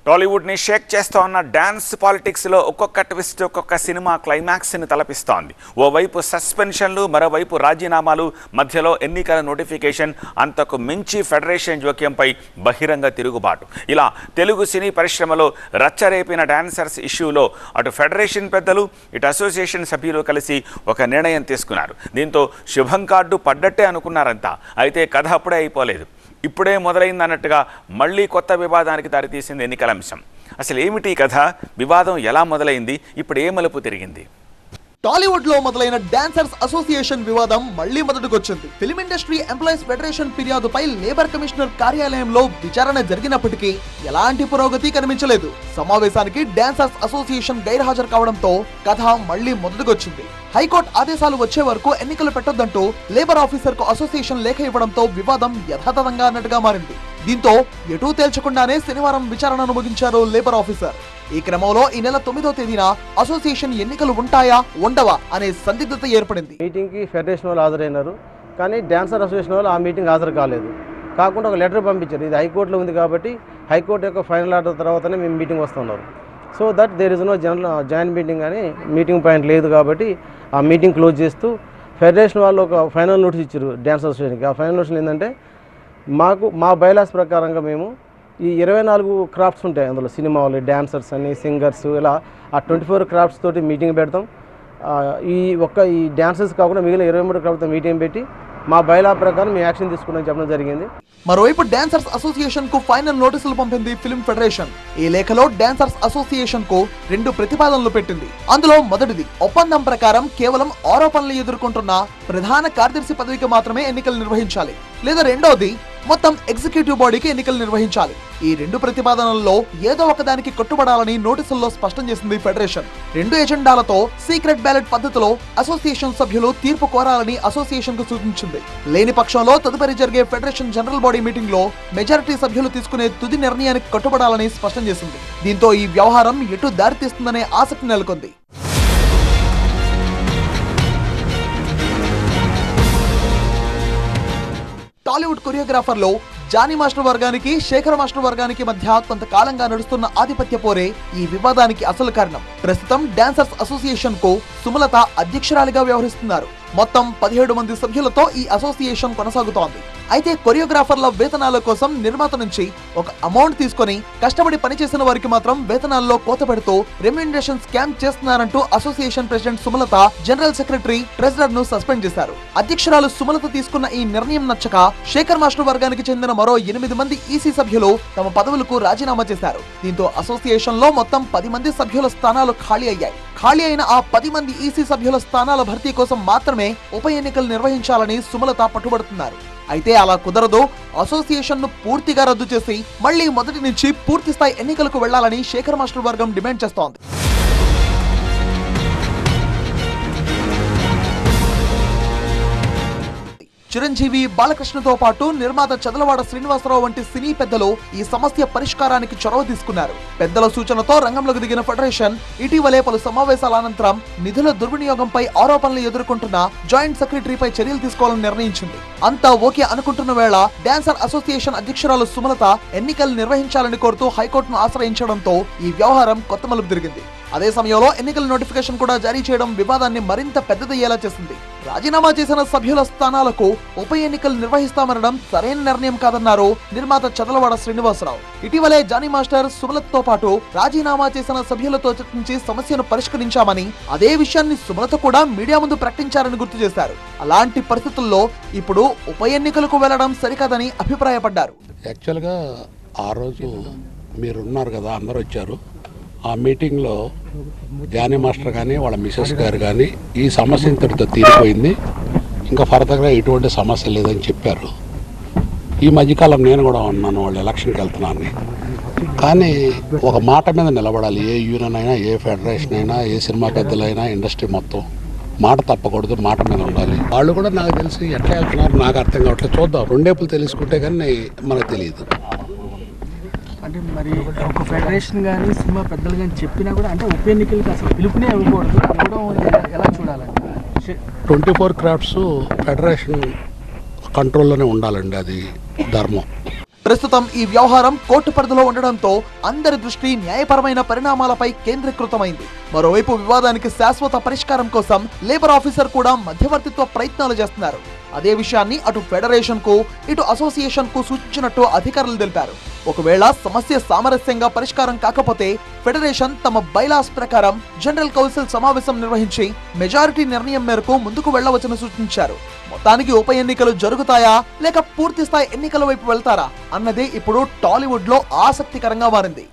టాలీవుడ్ని షేక్ చేస్తూ ఉన్న డ్యాన్స్ పాలిటిక్స్లో ఒక్కొక్క ట్విస్ట్ ఒక్కొక్క సినిమా క్లైమాక్స్ని తలపిస్తోంది. ఓవైపు సస్పెన్షన్లు, మరోవైపు రాజీనామాలు, మధ్యలో ఎన్నికల నోటిఫికేషన్, అంతకు మించి ఫెడరేషన్ జోక్యంపై బహిరంగ తిరుగుబాటు. ఇలా తెలుగు సినీ పరిశ్రమలో రచ్చరేపిన డాన్సర్స్ ఇష్యూలో అటు ఫెడరేషన్ పెద్దలు, ఇటు అసోసియేషన్ సభ్యులు కలిసి ఒక నిర్ణయం తీసుకున్నారు. దీంతో శుభం కార్డు పడ్డట్టే అనుకున్నారంతా. అయితే కథ అప్పుడే అయిపోలేదు. ఇప్పుడే మొదలైందన్నట్టుగా మళ్ళీ కొత్త వివాదానికి దారితీసింది ఎన్నికల అంశం. అసలు ఏమిటి కథ? వివాదం ఎలా మొదలైంది? ఇప్పుడు ఏ మలుపు తిరిగింది? టాలీవుడ్ లో మొదలైన డాన్సర్స్ అసోసియేషన్ వివాదం మళ్లీ మొదటికొచ్చింది. ఫిల్మ్ ఇండస్ట్రీ ఎంప్లాయీస్ ఫెడరేషన్ ఫిర్యాదుపై లేబర్ కమిషనర్ కార్యాలయంలో విచారణ జరిగినప్పటికీ ఎలాంటి పురోగతి కనిపించలేదు. సమావేశానికి డాన్సర్స్ అసోసియేషన్ గైర్హాజరు కావడంతో కథ మళ్లీ మొదటికొచ్చింది. హైకోర్టు ఆదేశాలు వచ్చే వరకు ఎన్నికలు పెట్టొద్దంటూ లేబర్ ఆఫీసర్ కు అసోసియేషన్ లేఖ ఇవ్వడంతో వివాదం యథాతథంగా అన్నట్టుగా మారింది. దీంతో ఎటూ తేల్చకుండానే శనివారం విచారణను ముగించారు లేబర్ ఆఫీసర్. ఈ క్రమంలో ఈ నెల 9వ తేదీన అసోసియేషన్ ఎన్నికలు ఉంటాయా ఉండవా అనే సందిగ్ధత ఏర్పడింది. మీటింగ్ కి ఫెడరేషన్ వాళ్ళు హాజరైనారు, కానీ డాన్సర్ అసోసియేషన్ వాళ్ళు ఆ మీటింగ్ హాజరు కాలేదు. కాకుండా ఒక లెటర్ పంపించారు, ఇది హైకోర్టులో ఉంది కాబట్టి హైకోర్టు యొక్క ఫైనల్ ఆర్డర్ తర్వాతనే మేము మీటింగ్ వస్తున్నారు. So that there is no joint meeting అని మీటింగ్ పాయింట్ లేదు కాబట్టి ఆ మీటింగ్ క్లోజ్ చేస్తూ ఫెడరేషన్ వాళ్ళు ఒక ఫైనల్ నోటీస్ ఇచ్చారు డాన్స్ అసోసియేషన్కి. ఆ ఫైనల్ నోటీస్ ఏంటంటే మా బైలాస్ ప్రకారంగా మేము ఈ 24 క్రాఫ్ట్స్ ఉంటాయి, అందులో సినిమా వాళ్ళు, డాన్సర్స్ అని, సింగర్స్, ఇలా ఆ 24 క్రాఫ్ట్స్ తోటి మీటింగ్ పెడతాం. ఈ డాన్సర్స్ కాకుండా మిగిలిన 23 క్రాఫ్ట్తో మీటింగ్ పెట్టి మా బైలా ప్రకారం మేము యాక్షన్ తీసుకున్నాం చెప్పడం జరిగింది. మరోవైపు డాన్సర్స్ అసోసియేషన్ కు ఫైనల్ నోటీసులు పంపింది ఫిల్మ్ ఫెడరేషన్. ఈ లేఖలో డాన్సర్స్ అసోసియేషన్ కు 2 ప్రతిపాదనలు పెట్టింది. అందులో మొదటిది, ఒప్పందం ప్రకారం కేవలం ఆరోపణలు ఎదుర్కొంటున్న ప్రధాన కార్యదర్శి పదవికి మాత్రమే ఎన్నికలు నిర్వహించాలి, లేదా రెండోది మొత్తం ఎగ్జిక్యూటివ్ బాడీకి ఎన్నికలు నిర్వహించాలి. ఈ 2 ప్రతిపాదనల్లో ఏదో ఒకదానికి కట్టుబడాలని నోటీసుల్లో స్పష్టం చేసింది ఫెడరేషన్. 2 ఎజెండాలతో సీక్రెట్ బ్యాలెట్ పద్ధతిలో అసోసియేషన్ సభ్యులు తీర్పు కోరాలని అసోసియేషన్ కు సూచించింది. లేని పక్షంలో తదుపరి జరిగే ఫెడరేషన్ జనరల్ బాడీ మీటింగ్ లో మెజారిటీ సభ్యులు తీసుకునే తుది నిర్ణయానికి కట్టుబడాలని స్పష్టం చేసింది. దీంతో ఈ వ్యవహారం ఎటు దారితీస్తుందనే ఆసక్తి నెలకొంది. టాలీవుడ్ కొరియోగ్రాఫర్లో జానీ మాస్టర్ వర్గానికి, శేఖర్ మాస్టర్ వర్గానికి మధ్య కొంతకాలంగా నడుస్తున్న ఆధిపత్య పోరే ఈ వివాదానికి అసలు కారణం. ప్రస్తుతం డాన్సర్స్ అసోసియేషన్ కు సుమలత అధ్యక్షురాలిగా వ్యవహరిస్తున్నారు. మొత్తం 17 మంది సభ్యులతో ఈ అసోసియేషన్ కొనసాగుతోంది. అయితే కొరియోగ్రాఫర్ల వేతనాల కోసం నిర్మాత నుంచి ఒక అమౌంట్ తీసుకొని కష్టపడి పనిచేసిన వారికి మాత్రం వేతనాల్లో కోత పెడుతూ రెమ్యూనరేషన్ స్కామ్ చేస్తున్నారంటూ association president Sumalatha general secretary, treasurer ను సస్పెండ్ చేశారు. అధ్యక్షురాలు సుమలత తీసుకున్న ఈ నిర్ణయం నచ్చక శేఖర్ మాస్టర్ వర్గానికి చెందిన మరో 8 మంది ఈసీ సభ్యులు తమ పదవులకు రాజీనామా చేశారు. దీంతో అసోసియేషన్ లో మొత్తం 10 మంది సభ్యుల స్థానాలు ఖాళీ అయ్యాయి. ఖాళీ అయిన ఆ 10 మంది ఈసీ సభ్యుల స్థానాల భర్తీ కోసం మాత్రమే ఉప ఎన్నికలు నిర్వహించాలని సుమలత పట్టుబడుతున్నారు. అయితే అలా కుదరదు. అసోసియేషన్ ను పూర్తిగా రద్దు చేసి మళ్లీ మొదటి నుంచి పూర్తి స్థాయి ఎన్నికలకు వెళ్లాలని శేఖర్ మాస్టర్ వర్గం డిమాండ్ చేస్తోంది. చిరంజీవి, బాలకృష్ణతో పాటు నిర్మాత చదలవాడ శ్రీనివాసరావు వంటి సినీ పెద్దలు ఈ సమస్య పరిష్కారానికి చొరవ తీసుకున్నారు. పెద్దల సూచనతో రంగంలోకి దిగిన ఫెడరేషన్ ఇటీవలే పలు సమావేశాల అనంతరం నిధుల దుర్వినియోగంపై ఆరోపణలు ఎదుర్కొంటున్న జాయింట్ సెక్రటరీపై చర్యలు తీసుకోవాలని నిర్ణయించింది. అంతా ఓకే అనుకుంటున్న వేళ డాన్సర్ అసోసియేషన్ అధ్యక్షురాలు సుమలత ఎన్నికలు నిర్వహించాలని కోరుతూ హైకోర్టును ఆశ్రయించడంతో ఈ వ్యవహారం కొత్త మలుపు తిరిగింది. అదే సమయంలో ఎన్నికల నోటిఫికేషన్ కూడా జారీ చేయడం వివాదాన్ని మరింత పెద్దదయ్యేలా చేసింది. రాజీనామా చేసిన సభ్యుల స్థానాలకు ఉప ఎన్నికలు నిర్వహిస్తామనడం సరైన నిర్ణయం కాదన్నారు నిర్మాత చదలవాడ శ్రీనివాసరావు. ఇటీవలే జానీ మాస్టర్, సుమలతతో పాటు రాజీనామా చేసిన సభ్యులతో చర్చించి సమస్యను పరిష్కరించామని, అదే విషయాన్ని సుమలత కూడా మీడియా ముందు ప్రకటించారని గుర్తు చేశారు. అలాంటి పరిస్థితుల్లో ఇప్పుడు ఉప ఎన్నికలకు వెళ్లడం సరికాదని అభిప్రాయపడ్డారు. యాక్చువల్గా ఆ రోజు మీరున్నారు కదా, అందరూ వచ్చారు. ఆ మీటింగ్లో జానీ మాస్టర్ కానీ వాళ్ళ మిసెస్ గారు కానీ ఈ సమస్య ఇంతటితో తీరిపోయింది, ఇంకా ఫర్దర్గా ఎటువంటి సమస్య లేదని చెప్పారు. ఈ మధ్యకాలం నేను కూడా ఉన్నాను, వాళ్ళు ఎలక్షన్కి వెళ్తున్నాను. కానీ ఒక మాట మీద నిలబడాలి. ఏ యూనియన్ అయినా, ఏ ఫెడరేషన్ అయినా, ఏ సినిమా పెద్దలైనా, ఇండస్ట్రీ మొత్తం మాట తప్పకూడదు, మాట మీద ఉండాలి. వాళ్ళు కూడా నాకు తెలిసి ఎట్లా వెళ్తున్నారు నాకు అర్థం కావట్లేదు. చూద్దాం, రెండేపులు తెలుసుకుంటే కానీ మనకు తెలియదు. అంటే మరి ఒక ఫెడరేషన్ కానీ సినిమా పెద్దలు కానీ చెప్పినా కూడా అంటే ఉప ఎన్నికలకు అసలు పిలుపునే ఇవ్వకూడదు, ఎలా చూడాలండి? 24 క్రాఫ్ట్స్ ఫెడరేషన్ కంట్రోల్లోనే ఉండాలండి, అది ధర్మం. ప్రస్తుతం ఈ వ్యవహారం కోర్టు పరిధిలో ఉండడంతో అందరి దృష్టి న్యాయపరమైన పరిణామాలపై కేంద్రీకృతమైంది. మరోవైపు వివాదానికి శాశ్వత పరిష్కారం కోసం లేబర్ ఆఫీసర్ కూడా మధ్యవర్తిత్వ ప్రయత్నాలు చేస్తున్నారు. అదే విషయాన్ని అటు ఫెడరేషన్ కు ఇటు అసోసియేషన్ కు సూచించినట్టు అధికారులు తెలిపారు. ఒకవేళ సమస్య సామరస్యంగా పరిష్కారం కాకపోతే ఫెడరేషన్ తమ బైలాస్ ప్రకారం జనరల్ కౌన్సిల్ సమావేశం నిర్వహించి మెజారిటీ నిర్ణయం మేరకు ముందుకు వెళ్లవచ్చని సూచించారు. మొత్తానికి ఉప ఎన్నికలు జరుగుతాయా లేక పూర్తి స్థాయి ఎన్నికల వైపు వెళ్తారా అన్నదే ఇప్పుడు టాలీవుడ్ లో ఆసక్తికరంగా మారింది.